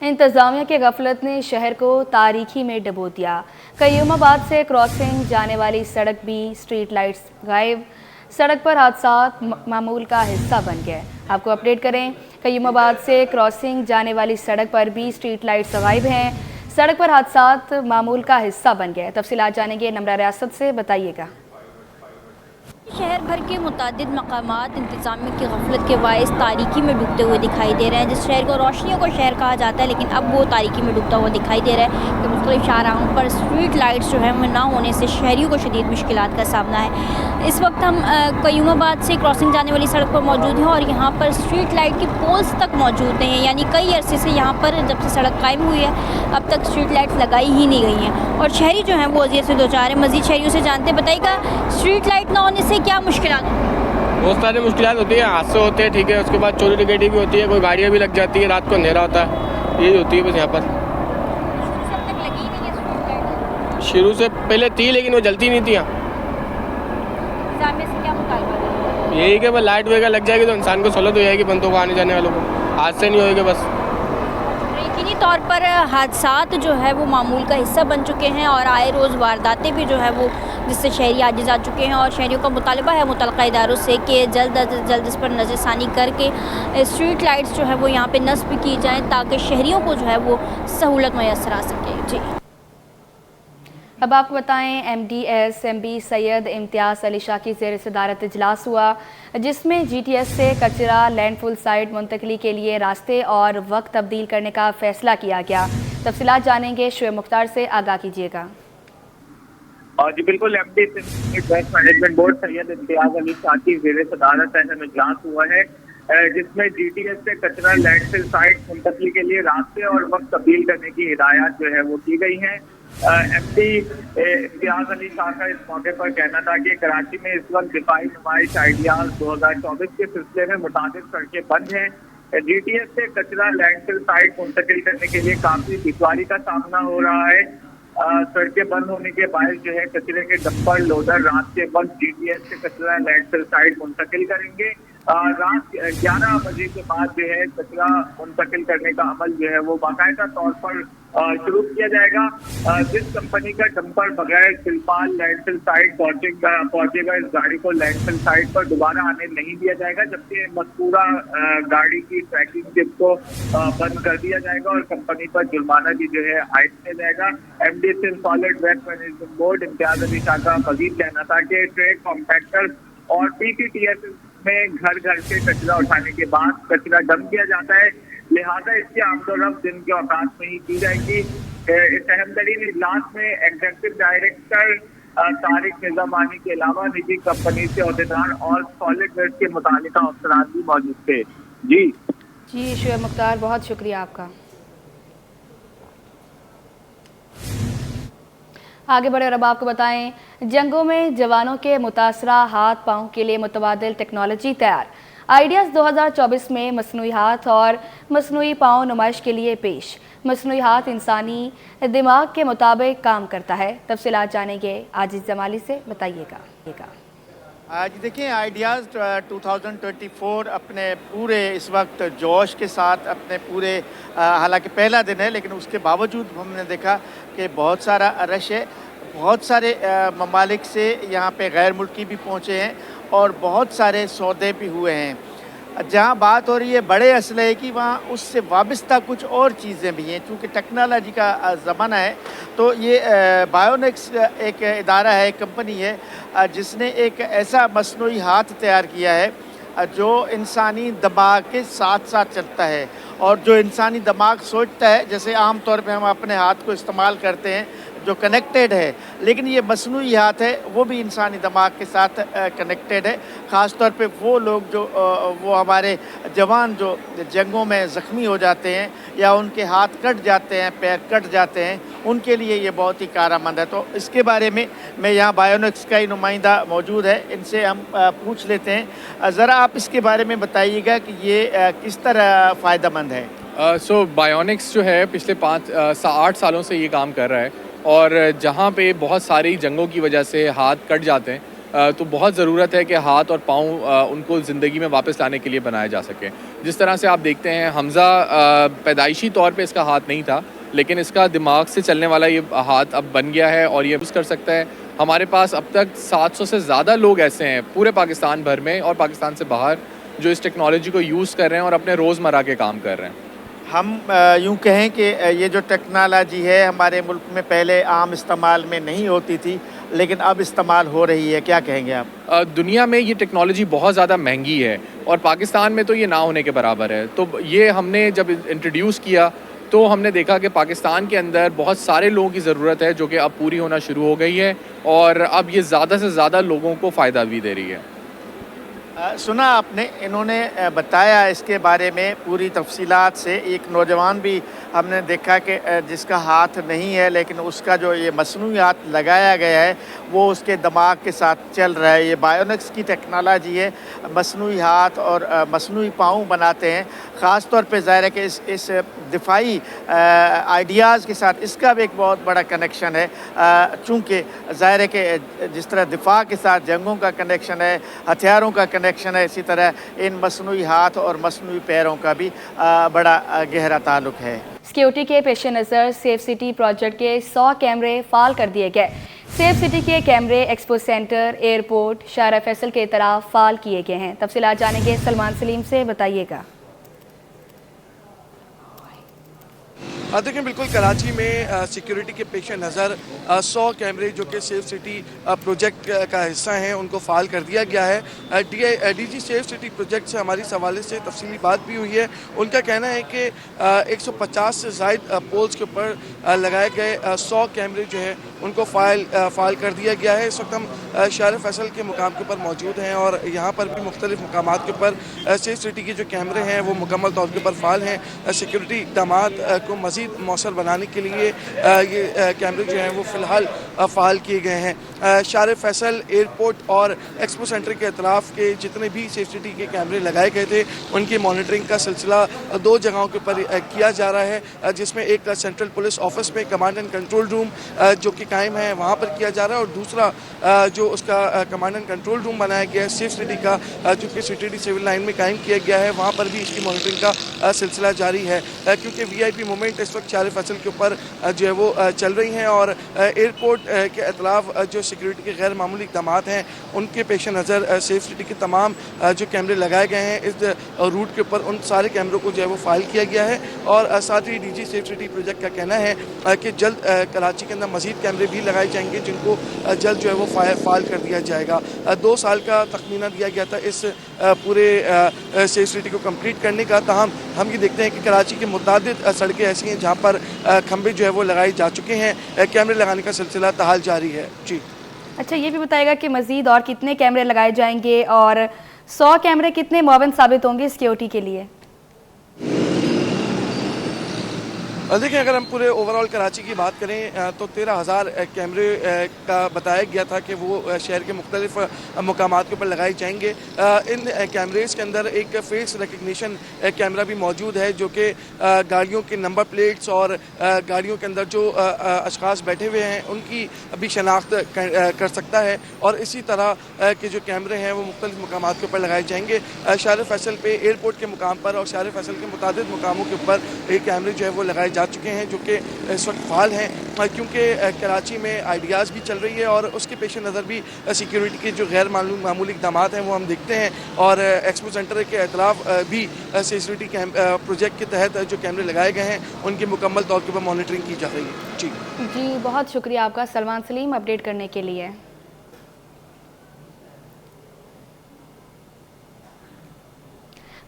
इंतजामिया की गफलत ने शहर को तारीकी में डुबो दिया। कयूमाबाद से क्रॉसिंग जाने वाली सड़क भी स्ट्रीट लाइट्स गायब। सड़क पर हादसात मामूल का हिस्सा बन गए। आपको अपडेट करें, कयूमाबाद से क्रॉसिंग जाने वाली सड़क पर भी स्ट्रीट लाइट्स गायब हैं। सड़क पर हादसात मामूल का हिस्सा बन गए। तफसीलात जानेंगे नमरा रियासत से, बताइएगा। शहर भर के मुतादिद मकामात इंतजामिया की गफलत के बायस तारीकी में डूबते हुए दिखाई दे रहे हैं। जिस शहर को रोशनियों का शहर कहा जाता है, लेकिन अब वो तारीकी में डूबता हुआ दिखाई दे रहा है कि मुख्तलिफ शाहराहों पर स्ट्रीट लाइट्स जो है वो ना होने से शहरियों को शदीद मुश्किलात का सामना है। इस वक्त हम कयूमाबाद से क्रॉसिंग जाने वाली सड़क पर मौजूद हैं और यहाँ पर स्ट्रीट लाइट की पोल्स तक मौजूद नहीं है, यानी कई अरसे से यहाँ पर जब से सड़क कायम हुई है अब तक स्ट्रीट लाइट्स लगाई ही नहीं गई हैं और शहरी जो हैं वो अजियत से दो चार हैं। मज़ीद शहरियों से जानते बताइएगा, स्ट्रीट लाइट ना होने से क्या मुश्किलात? बहुत सारी मुश्किलात होती है, हादसे होते हैं, ठीक है, उसके बाद चोरी डकैती भी होती है, कोई गाड़ियाँ भी लग जाती है, रात को अंधेरा होता है, यही होती है बस यहाँ पर। शुरू से पहले थी लेकिन वो जलती नहीं थी यहाँ। यही कि बस लाइट वगैरह लग जाएगी तो इंसान को सहूलत हो जाएगी, बंदों को आने जाने वालों को हादसे नहीं होएंगे बस। यकीनी तौर पर हादसात जो है वो मामूल का हिस्सा बन चुके हैं और आए रोज़ वारदातें भी जो है वो जिससे शहरी आजिज़ आ चुके हैं और शहरियों का मुतालबा है मुतल्लिक़ा इदारों से कि जल्द अज जल्द इस पर नज़रसानी करके स्ट्रीट लाइट्स जो है वो यहाँ पे नस्ब की जाएँ ताकि शहरियों को जो है वो सहूलत मैसर आ सके। जी, अब आपको बताएं, MDSMB सैयद इम्तियाज़ अली शाह की ज़ेर सदारत इजलास हुआ, जिसमें GTS से कचरा लैंडफुल साइट मुंतकली के लिए रास्ते और वक्त तब्दील करने का फैसला किया गया। तफसीलात जानेंगे, शुएब मुख्तार से आगाह कीजिएगा। जी बिल्कुल, MD waste management board Syed Imtiaz Ali Shah की ज़ेर सदारत अहम इजलास हुआ है, जिसमें GTS से कचरा लैंडफिल साइट मुंतकली के लिए रास्ते और वक्त तब्दील करने की हिदायत जो है वो की गई हैं। MD इम्तियाज़ अली शाह का इस मौके पर कहना था कि कराची में इस वक्त दिफाई नुमाइश आइडियाज 2024 के सिलसिले में मुताबिक सड़कें बंद हैं। GTS से कचरा लैंडफिल साइट मुंतकिल करने के लिए काफी दुश्वारी का सामना हो रहा है। सड़कें बंद होने के बायस जो है कचरे के डंपर लोडर रात के वक्त GTS से कचरा लैंडफिल साइट मुंतकिल करेंगे। रात 11 बजे के बाद जो है कचरा मुंतकिल करने का अमल जो है वो बाकायदा तौर पर शुरू किया जाएगा। जिस कंपनी का डंपर बगैर फिलहाल लैंडफिल साइट पहुंचेगा, इस गाड़ी को लैंडफिल साइट पर दोबारा आने नहीं दिया जाएगा, जबकि मज़कूरा गाड़ी की ट्रैकिंग चिप को बंद कर दिया जाएगा और कंपनी पर जुर्माना भी जो है आयद किया जाएगा। MD solid waste management board Imtiaz Ali Shah का मजीद कहना था कि ट्रेड कॉम्पैक्टर और PTTS में घर घर से कचरा उठाने के बाद कचरा डंप किया जाता है, लिहाजा इसकी आमदोरफ्त दिन के औकात में ही की जाएगी। इस अहम तरीन इजलास में एग्जीक्यूटिव डायरेक्टर तारिक निजामानी के अलावा निजी कंपनी से अहदेदार और सॉलिड वेस्ट के मुतालिका अफसरान भी मौजूद थे। जी शुएब मुख्तार, बहुत शुक्रिया आपका। आगे बढ़े और अब आपको बताएं, जंगों में जवानों के मुतासरा हाथ पाँव के लिए मुतबादिल टेक्नोलॉजी तैयार। आइडियाज़ 2024 में मसनूई हाथ और मसनूई पाँव नुमाइश के लिए पेश। मसनूई हाथ इंसानी दिमाग के मुताबिक काम करता है। तफसीलात जानेंगे आजिज़ जमाली से, बताइएगा। आज देखिए, आइडियाज़ 2024 अपने पूरे इस वक्त जोश के साथ अपने पूरे हालांकि पहला दिन है लेकिन उसके बावजूद हमने देखा कि बहुत सारा रश है। बहुत सारे ममालिक से यहाँ पे गैर मुल्की भी पहुँचे हैं और बहुत सारे सौदे भी हुए हैं। जहाँ बात हो रही है बड़े असले की, वहाँ उससे वाबस्ता कुछ और चीज़ें भी हैं। चूँकि टेक्नोलॉजी का ज़माना है तो ये बायोनिक्स एक इदारा है, एक कंपनी है जिसने एक ऐसा मसनूई हाथ तैयार किया है जो इंसानी दिमाग के साथ साथ चलता है और जो इंसानी दिमाग सोचता है, जैसे आम तौर पे हम अपने हाथ को इस्तेमाल करते हैं जो कनेक्टेड है, लेकिन ये मसनूई हाथ है वो भी इंसानी दिमाग के साथ कनेक्टेड है। ख़ास तौर पे वो लोग जो वो हमारे जवान जो जंगों में ज़ख्मी हो जाते हैं या उनके हाथ कट जाते हैं, पैर कट जाते हैं, उनके लिए ये बहुत ही कारआमद है। तो इसके बारे में मैं यहाँ बायोनिक्स का ही नुमाइंदा मौजूद है, इनसे हम पूछ लेते हैं। ज़रा आप इसके बारे में बताइएगा कि ये किस तरह फ़ायदेमंद है। सो बायोनिक्स जो है पिछले 8 सालों से ये काम कर रहा है और जहाँ पे बहुत सारी जंगों की वजह से हाथ कट जाते हैं تو بہت ضرورت ہے کہ ہاتھ اور پاؤں ان کو زندگی میں واپس لانے کے لیے بنایا جا سکے. جس طرح سے آپ دیکھتے ہیں حمزہ پیدائشی طور پہ اس کا ہاتھ نہیں تھا, لیکن اس کا دماغ سے چلنے والا یہ ہاتھ اب بن گیا ہے اور یہ یوز کر سکتا ہے. ہمارے پاس اب تک 700 سے زیادہ لوگ ایسے ہیں پورے پاکستان بھر میں اور پاکستان سے باہر جو اس ٹیکنالوجی کو یوز کر رہے ہیں اور اپنے روزمرہ کے کام کر رہے ہیں. ہم یوں کہیں کہ یہ جو ٹیکنالوجی ہے ہمارے ملک میں پہلے عام استعمال میں نہیں ہوتی تھی, لیکن اب استعمال ہو رہی ہے, کیا کہیں گے آپ؟ دنیا میں یہ ٹیکنالوجی بہت زیادہ مہنگی ہے اور پاکستان میں تو یہ نہ ہونے کے برابر ہے. تو یہ ہم نے جب انٹروڈیوس کیا تو ہم نے دیکھا کہ پاکستان کے اندر بہت سارے لوگوں کی ضرورت ہے جو کہ اب پوری ہونا شروع ہو گئی ہے اور اب یہ زیادہ سے زیادہ لوگوں کو فائدہ بھی دے رہی ہے. سنا آپ نے, انہوں نے بتایا اس کے بارے میں پوری تفصیلات سے. ایک نوجوان بھی ہم نے دیکھا کہ جس کا ہاتھ نہیں ہے لیکن اس کا جو یہ مصنوعی ہاتھ لگایا گیا ہے وہ اس کے دماغ کے ساتھ چل رہا ہے. یہ بائیونکس کی ٹیکنالوجی ہے, مصنوعی ہاتھ اور مصنوعی پاؤں بناتے ہیں. خاص طور پہ ظاہر ہے کہ اس دفاعی آئیڈیاز کے ساتھ اس کا بھی ایک بہت بڑا کنیکشن ہے, چونکہ ظاہر ہے کہ جس طرح دفاع کے ساتھ جنگوں کا کنیکشن ہے, ہتھیاروں کا کنیکشن ہے, اسی طرح ان مصنوعی ہاتھ اور مصنوعی پیروں کا بھی بڑا گہرا تعلق ہے. سیکیورٹی کے پیش نظر سیف سٹی پروجیکٹ کے 100 کیمرے فعال کر دیے گئے. سیف سٹی کے کیمرے ایکسپو سینٹر, ایئرپورٹ, شارع فیصل کے اطراف فعال کیے گئے ہیں. تفصیلات جانیں گے سلمان سلیم سے, بتائیے گا. دیکھیں بالکل کراچی میں سیکیورٹی کے پیش نظر 100 کیمرے جو کہ سیف سٹی پروجیکٹ کا حصہ ہیں ان کو فعال کر دیا گیا ہے. D G safe city project سے ہماری اس حوالے سے تفصیلی بات بھی ہوئی ہے. ان کا کہنا ہے کہ 150 سے زائد پولز کے اوپر لگائے گئے 100 کیمرے جو ہے ان کو فعال کر دیا گیا ہے. اس وقت ہم شارع فیصل کے مقام کے اوپر موجود ہیں اور یہاں پر بھی مختلف مقامات کے اوپر سیف سٹی کے جو کیمرے ہیں وہ مکمل طور کے اوپر فعال ہیں. سیکیورٹی اقدامات کو مزید مؤثر بنانے کے لیے یہ کیمرے جو ہیں وہ فی الحال فعال کیے گئے ہیں. شارع فیصل, ایئرپورٹ اور ایکسپو سینٹر کے اطراف کے جتنے بھی سیف سٹی کے کیمرے لگائے گئے تھے ان کی مانیٹرنگ کا سلسلہ 2 جگہوں کے اوپر کیا جا رہا ہے, جس میں ایک سینٹرل پولیس آفس میں کمانڈ اینڈ کنٹرول روم جو کہ قائم ہے وہاں پر کیا جا رہا ہے, اور دوسرا جو اس کا کمانڈ اینڈ کنٹرول روم بنایا گیا ہے سیف سٹی کا جو کہ CTD سول لائن میں قائم کیا گیا ہے, وہاں پر بھی اس کی مانیٹرنگ کا سلسلہ جاری ہے. کیونکہ VIP موومنٹ اس وقت شارع فیصل کے اوپر جو ہے وہ چل رہی ہیں اور ایئرپورٹ کے اطراف جو سیکیورٹی کے غیر معمولی اقدامات ہیں ان کے پیش نظر سیف سٹی کے تمام جو کیمرے لگائے گئے ہیں اس روٹ کے اوپر ان سارے کیمروں کو جو ہے وہ فائل کیا گیا ہے. اور ساتھ ہی DG سیف سٹی پروجیکٹ کا کہنا ہے کہ جلد کراچی کے اندر مزید کیمرے بھی لگائے جائیں گے جن کو جلد جو ہے وہ فائل کر دیا جائے گا. 2 سال کا تخمینہ دیا گیا تھا اس پورے سیف سٹی کو کمپلیٹ کرنے کا. تاہم ہم یہ دیکھتے ہیں کہ کراچی کے متعدد سڑکیں ایسی ہیں جہاں پر کھمبے جو ہے وہ لگائے جا چکے ہیں. کیمرے لگانے کا سلسلہ تاحال جاری ہے. جی اچھا, یہ بھی بتائے گا کہ مزید اور کتنے کیمرے لگائے جائیں گے اور 100 کیمرے کتنے معاون ثابت ہوں گے سیکیورٹی کے لیے؟ دیکھیں اگر ہم پورے اوورال کراچی کی بات کریں تو 13,000 کیمرے کا بتایا گیا تھا کہ وہ شہر کے مختلف مقامات کے اوپر لگائے جائیں گے. ان کیمریز کے اندر ایک فیس ریکگنیشن کیمرہ بھی موجود ہے جو کہ گاڑیوں کے نمبر پلیٹس اور گاڑیوں کے اندر جو اشخاص بیٹھے ہوئے ہیں ان کی بھی شناخت کر سکتا ہے. اور اسی طرح کے جو کیمرے ہیں وہ مختلف مقامات کے اوپر لگائے جائیں گے. شارع فیصل پہ ایئرپورٹ کے مقام پر اور شارع فیصل کے متعدد مقاموں کے اوپر یہ کیمرے جو ہے وہ لگائے جا چکے ہیں جو کہ اس وقت فعال ہیں, کیونکہ کراچی میں آئیڈیاز بھی چل رہی ہے اور اس کے پیش نظر بھی سیکیورٹی کے جو غیر معمولی اقدامات ہیں وہ ہم دیکھتے ہیں. اور ایکسپو سینٹر کے اطراف بھی سیکیورٹی پروجیکٹ کے تحت جو کیمرے لگائے گئے ہیں ان کی مکمل طور پر مانیٹرنگ کی جا رہی ہے. جی بہت شکریہ آپ کا سلمان سلیم اپڈیٹ کرنے کے لیے.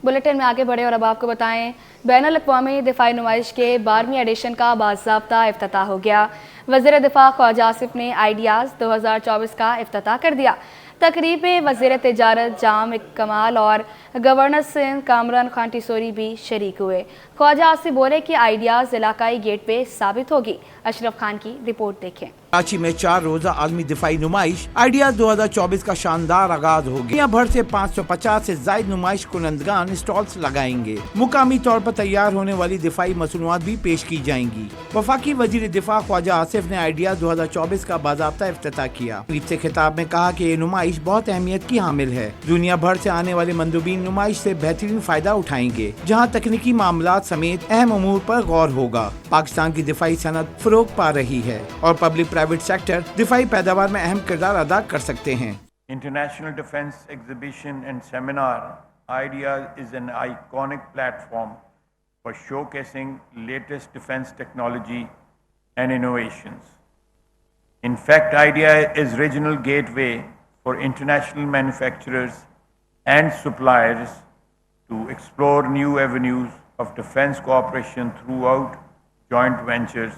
بلیٹن میں آگے بڑھے اور اب آپ کو بتائیں بین الاقوامی دفاعی نمائش کے 12ویں ایڈیشن کا باضابطہ افتتاح ہو گیا. وزیر دفاع خواجہ آصف نے آئیڈیاز 2024 کا افتتاح کر دیا. تقریب میں وزیر تجارت جام کمال اور گورنر سندھ کامران خان ٹیسوری بھی شریک ہوئے. خواجہ آصف بولے کہ آئیڈیاز علاقائی گیٹ پہ ثابت ہوگی. اشرف خان کی رپورٹ دیکھیں. कराची में 4 रोजा आलमी दिफाई नुमाइश आइडियाज 2024 का शानदार आगाज होगी। दुनिया भर से 550 से जायद नुमाइश कुनंदगान स्टॉल्स लगाएंगे। मुकामी तौर पर तैयार होने वाली दिफाई मसनूआत भी पेश की जाएंगी। वफाकी वजीर दिफा ख्वाजा आसिफ ने आइडियाज 2024 का बाज़ाब्ता इफ्तिताह किया। ईद से खिताब में कहा कि ये नुमाइश बहुत अहमियत की हामिल है। दुनिया भर से आने वाले मंदूबीन नुमाइश से बेहतरीन फायदा उठाएंगे, जहाँ तकनीकी मामलात समेत अहम उमूर पर गौर होगा। पाकिस्तान की दिफाई सनत फरोग पा रही है और पब्लिक प्राइवेट सेक्टर दिफाई पैदावार में अहम किरदार अदा कर सकते हैं। International Defense Exhibition and Seminar Ideas is an iconic platform for showcasing latest defense technology and innovations. In fact, IDEA is regional gateway for international manufacturers and suppliers to explore new avenues of defense cooperation through joint ventures,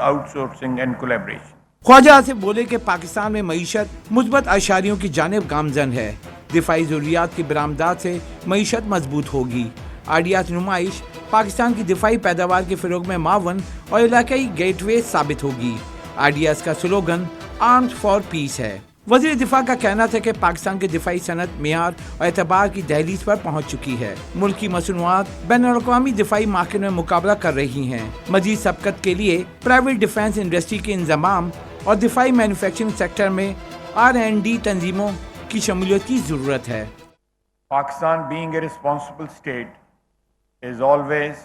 outsourcing and collaboration. Khwaja Asif बोले कि पाकिस्तान में मईशत मुस्बत आशारियों की जानिब गामजन है। दिफाई ज़रूरियात की बरामदात से मईशत मजबूत होगी। आइडियाज नुमाइश पाकिस्तान की दिफाई पैदावार के फ़रोग में मावन और इलाकाई गेटवे साबित होगी। आइडियाज का स्लोगन आर्म्ड फॉर पीस है। वज़ीर दिफा का कहना था कि पाकिस्तान की दिफाई सनत मेयार और एतबार की दहलीज पर पहुँच चुकी है। मुल्की मसनूआत बैनुल-अक़वामी दिफाई मार्केट में मुकाबला कर रही हैं। मज़ीद सबकत के लिए प्राइवेट डिफेंस इंडस्ट्री के इंज़माम और दिफाई मैन्युफैक्चरिंग सेक्टर में R&D तंजीमों की शमूलियत की ज़रूरत है। Pakistan, being a responsible state, is always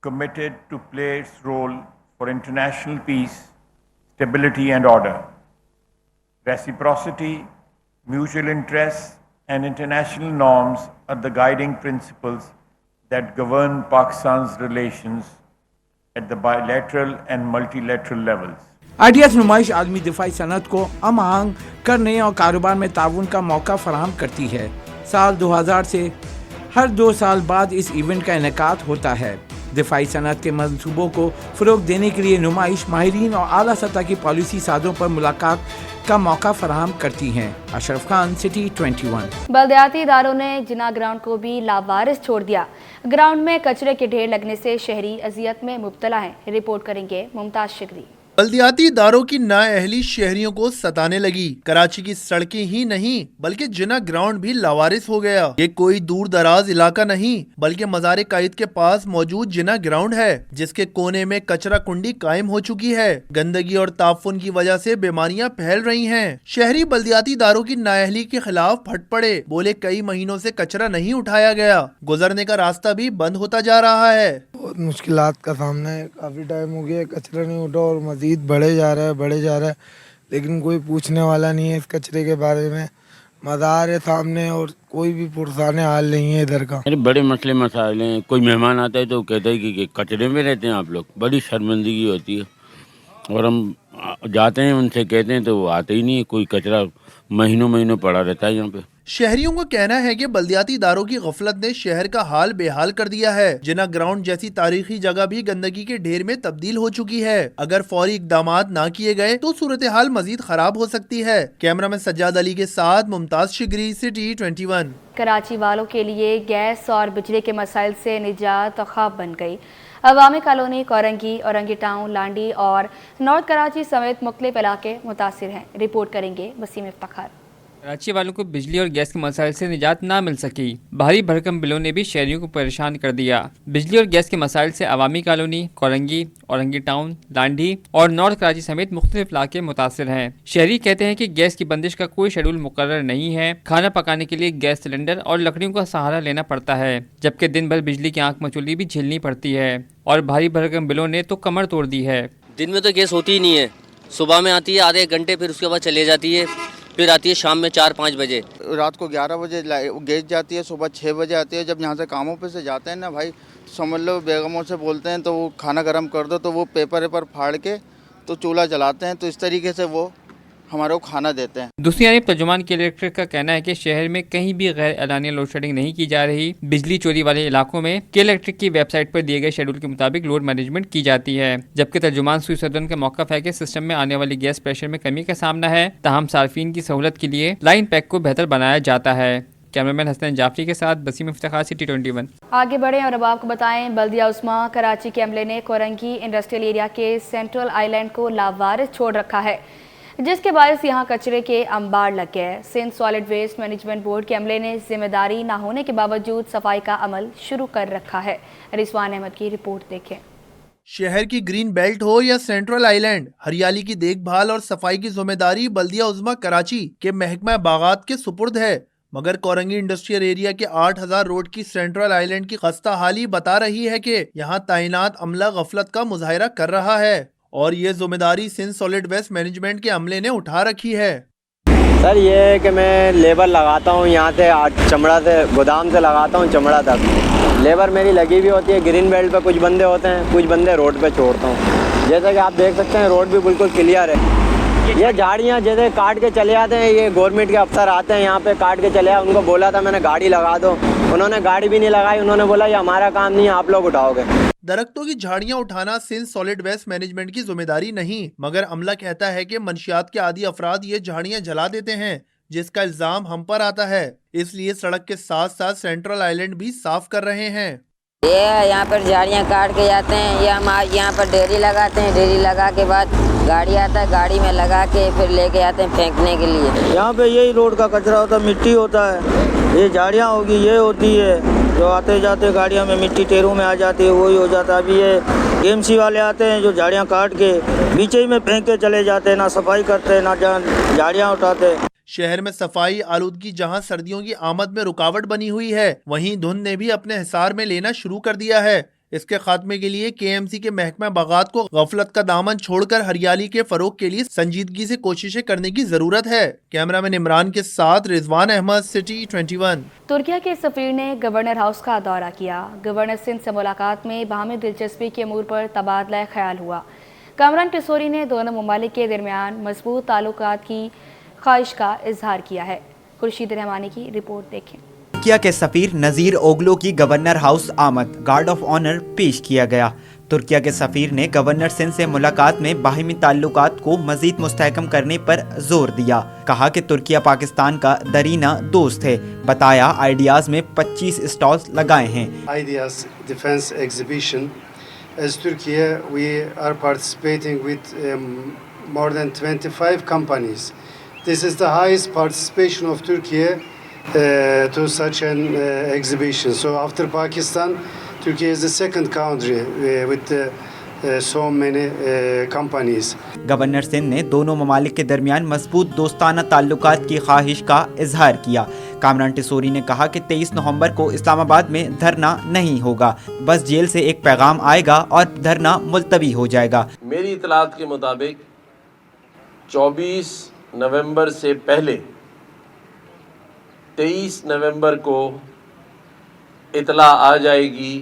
committed to play its role for international peace, stability and order. Reciprocity, mutual interests and international norms are the guiding principles that govern Pakistan's relations at the bilateral and multilateral levels. Ideas नुमाइश आलमी दिफाई सनत को हम आहंग करने और कारोबार में ताउन का मौका फराहम करती है। साल 2000 से हर 2 साल बाद इस इवेंट का इनेकाद होता है। दिफाई सनत के मंसूबों को फ़रोग देने के लिए नुमाइश माहिरीन और आला सतह की पॉलिसी साजों पर मुलाकात का मौका फराहम करती हैं। अशरफ खान, सिटी 21। बल्दियाती इदारों ने जिना ग्राउंड को भी लावारिस छोड़ दिया। ग्राउंड में कचरे के ढेर लगने से शहरी अजियत में मुब्तला हैं। रिपोर्ट करेंगे मुमताज शिकरी। बल्दियाती इदारों की नाअहली शहरियों को सताने लगी। कराची की सड़कें ही नहीं बल्कि जिना ग्राउंड भी लावारिस हो गया। ये कोई दूर दराज इलाका नहीं बल्कि मज़ार कायद के पास मौजूद जिना ग्राउंड है, जिसके कोने में कचरा कुंडी कायम हो चुकी है। गंदगी और ताफुन की वजह से बीमारियां फैल रही हैं। शहरी बल्दियाती इदारों की नाअहली के खिलाफ फट पड़े। बोले कई महीनों से कचरा नहीं उठाया गया, गुजरने का रास्ता भी बंद होता जा रहा है। बहुत मुश्किलात का सामना है। काफ़ी टाइम हो गया कचरा नहीं उठा और मज़ीद बढ़े जा रहा है, लेकिन कोई पूछने वाला नहीं है इस कचरे के बारे में। मज़ार है सामने और कोई भी पुरसाने हाल नहीं है इधर का। अरे बड़े मसले मसाइल हैं। कोई मेहमान आता है तो कहते हैं कि कचरे में रहते हैं आप लोग। बड़ी शर्मिंदगी होती है और हम जाते हैं उनसे कहते हैं तो वो आते ही नहीं है। कोई कचरा महीनों पड़ा रहता है यहाँ पे। शहरियों का कहना है कि बल्दियाती इदारों की गफलत ने शहर का हाल बेहाल कर दिया है। जिना ग्राउंड जैसी तारीखी जगह भी गंदगी के ढेर में तब्दील हो चुकी है। अगर फौरी इकदामात ना किए गए तो सूरत हाल मजीद खराब हो सकती है। कैमरा में सज्जाद अली के साथ मुमताज शिगरी, सिटी 21। कराची वालों के लिए गैस और बिजली के मसाइल से निजात ख्वाब बन गई। अवामी कॉलोनी, कोरंगी, औरंगी टाउन, लांडी और नॉर्थ कराची समेत मुख्तलिफ इलाके मुतासिर हैं। रिपोर्ट करेंगे वसीम इफ्तिखार। कराची वालों को बिजली और गैस के मसाइल से निजात ना मिल सकी। भारी भरकम बिलों ने भी शहरियों को परेशान कर दिया। बिजली और गैस के मसाइल से अवामी कॉलोनी, कोरंगी, औरंगी टाउन, लांडी और नॉर्थ कराची समेत मुख्तलिफ इलाके मुतासिर हैं। शहरी कहते हैं कि गैस की बंदिश का कोई शेड्यूल मुकर्रर नहीं है। खाना पकाने के लिए गैस सिलेंडर और लकड़ियों का सहारा लेना पड़ता है, जबकि दिन भर बिजली की आंख मचोली भी झेलनी पड़ती है और भारी भरकम बिलों ने तो कमर तोड़ दी है। दिन में तो गैस होती ही नहीं है। सुबह में आती है आधे एक घंटे, फिर उसके बाद चले जाती है, फिर आती है शाम में 4-5 बजे। रात को 11 बजे गैस जाती है, सुबह 6 बजे आती है। जब यहाँ से कामों पे से जाते हैं ना भाई, समझ लो बेगमों से बोलते हैं तो वो खाना गर्म कर दो, तो वो पेपर फाड़ के तो चूल्हा जलाते हैं। तो इस तरीके से वो हमारे को खाना देते हैं। दूसरी जानब तर्जुमान के इलेक्ट्रिक का कहना है कि शहर में कहीं भी गैर एलानिया लोड शेडिंग नहीं की जा रही। बिजली चोरी वाले इलाकों में के इलेक्ट्रिक की वेबसाइट पर दिए गए शेड्यूल के मुताबिक लोड मैनेजमेंट की जाती है। जबकि तर्जुमान सुई सदन का मौक़िफ़ है कि सिस्टम में आने वाली गैस प्रेशर में कमी का सामना है, ताहम सार्फिन की सहूलत के लिए लाइन पैक को बेहतर बनाया जाता है। कैमरामैन हसन जाफरी के साथ बसीम इफ्तिखार, सिटी 21। आगे बढ़े और अब आपको बताएं, बल्दिया उस्मा कराची के अमले ने कोरंगी इंडस्ट्रियल एरिया के सेंट्रल आइलैंड को लावारिस छोड़ रखा है, जिसके बायस यहाँ कचरे के अंबार लग गए। Sindh solid waste management board के अमले ने जिम्मेदारी न होने के बावजूद सफाई का अमल शुरू कर रखा है। रिजवान अहमद की रिपोर्ट देखें। शहर की ग्रीन बेल्ट हो या सेंट्रल आइलैंड, हरियाली की देखभाल और सफाई की जिम्मेदारी बल्दिया उज़्मा कराची के महकमा बागात के सुपुर्द है, मगर कोरंगी इंडस्ट्रियल एरिया के 8000 रोड की सेंट्रल आइलैंड की खस्ता हाली बता रही है कि यहाँ तैनात अमला गफलत का मुजाहिरा कर रहा है और ये जिम्मेदारी सिंध सॉलिड वेस्ट मैनेजमेंट के अमले ने उठा रखी है। सर ये है कि मैं लेबर लगाता हूँ, यहाँ से चमड़ा से गोदाम से लगाता हूँ चमड़ा तक, लेबर मेरी लगी भी होती है। ग्रीन बेल्ट पे कुछ बंदे होते हैं, कुछ बंदे रोड पे छोड़ता हूँ। जैसा कि आप देख सकते हैं रोड भी बिल्कुल क्लियर है। ये झाड़ियाँ जैसे काट के चले आते हैं, ये गवर्नमेंट के अफसर आते हैं यहाँ पे काट के चले आए। उनको बोला था मैंने गाड़ी लगा दो, उन्होंने गाड़ी भी नहीं लगाई। उन्होंने बोला ये हमारा काम नहीं है, आप लोग उठाओगे। दरख्तों की झाड़ियां उठाना सिंध सॉलिड वेस्ट मैनेजमेंट की जिम्मेदारी नहीं, मगर अमला कहता है कि मंशियात के आदी अफराद ये झाड़ियां जला देते हैं, जिसका इल्जाम हम पर आता है। इसलिए सड़क के साथ साथ सेंट्रल आइलैंड भी साफ कर रहे हैं। ये यहाँ पर झाड़ियाँ काट के जाते हैं, ये हम यहाँ पर डेरी लगाते हैं, डेरी लगा के बाद गाड़ी आता है, गाड़ी में लगा के फिर लेके आते हैं फेंकने के लिए। यहाँ पे यही रोड का कचरा होता है, मिट्टी होता है, ये झाड़ियाँ होगी, ये होती है जो आते जाते गाड़ियों में मिट्टी टेरों में आ जाती है, वही हो जाता है। अभी ये एमसी वाले आते हैं जो झाड़ियाँ काट के बीच ही में फेंक के चले जाते हैं, ना सफाई करते हैं ना झाड़ियाँ उठाते। शहर में सफाई आलूदगी जहां सर्दियों की आमद में रुकावट बनी हुई है, वहीं धुंध ने भी अपने हिसार में लेना शुरू कर दिया है। इसके खात्मे के लिए केएमसी के महकमा बागात को गफलत का दामन छोड़कर हरियाली के फरोग के लिए संजीदगी से कोशिशें करने की जरूरत है। कैमरामैन इमरान के साथ रिजवान अहमद, सिटी 21। तुर्किया के सफीर ने गवर्नर हाउस का दौरा किया। गवर्नर सिंध से मुलाकात में बाहमी दिलचस्पी के अमूर पर तबादला ख्याल हुआ। कामरान टिसोरी ने दोनों ममालिक के दरमियान मजबूत ताल्लुकात की ख्वाहिश का इजहार किया है। खुर्शीद रहमानी की रिपोर्ट देखें। तुर्किया के सफीर नज़ीर ओगलो की गवर्नर हाउस आमद, गार्ड ऑफ ऑनर पेश किया गया। तुर्किया के सफीर ने गवर्नर सिंध से मुलाकात में बाहिमी ताल्लुकात को मजीद मुस्तहकम करने पर जोर दिया। कहा कि तुर्किया पाकिस्तान का दरीना दोस्त है। बताया आइडियाज में 25 स्टॉल्स लगाए हैं। Ideas defence exhibition as Turkey we are participating with more than 25 companies. This is the highest participation of Turkey to such an exhibition. So after Pakistan, Turkey is the second country with so many companies. Governor Sindh ने दोनों ममालिक के दरमियान मजबूत दोस्ताना ताल्लुकात की ख्वाहिश का इजहार किया। कामरान टिसोरी ने कहा कि 23 नवंबर को इस्लामाबाद में धरना नहीं होगा, बस जेल से एक पैगाम आएगा और धरना मुलतवी हो जाएगा। मेरी इतलात के मुताबिक 24 नवंबर से पहले 23 नवंबर को इतला आ जाएगी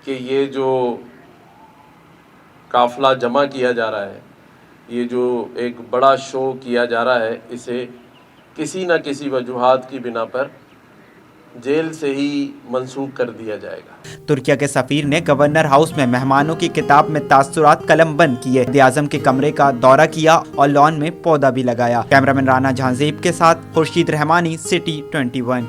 कि ये जो काफिला जमा किया जा रहा है, ये जो एक बड़ा शो किया जा रहा है, इसे किसी न किसी वजूहात की बिना पर जेल से ही मंसूख कर दिया जाएगा। तुर्किया के सफीर ने गवर्नर हाउस में मेहमानों की किताब में तासुरात कलम बंद किए। वज़ीर-ए-आज़म के कमरे का दौरा किया और लॉन में पौधा भी लगाया। कैमरामैन राना जहांजेब के साथ खुर्शीद रहमानी, सिटी 21।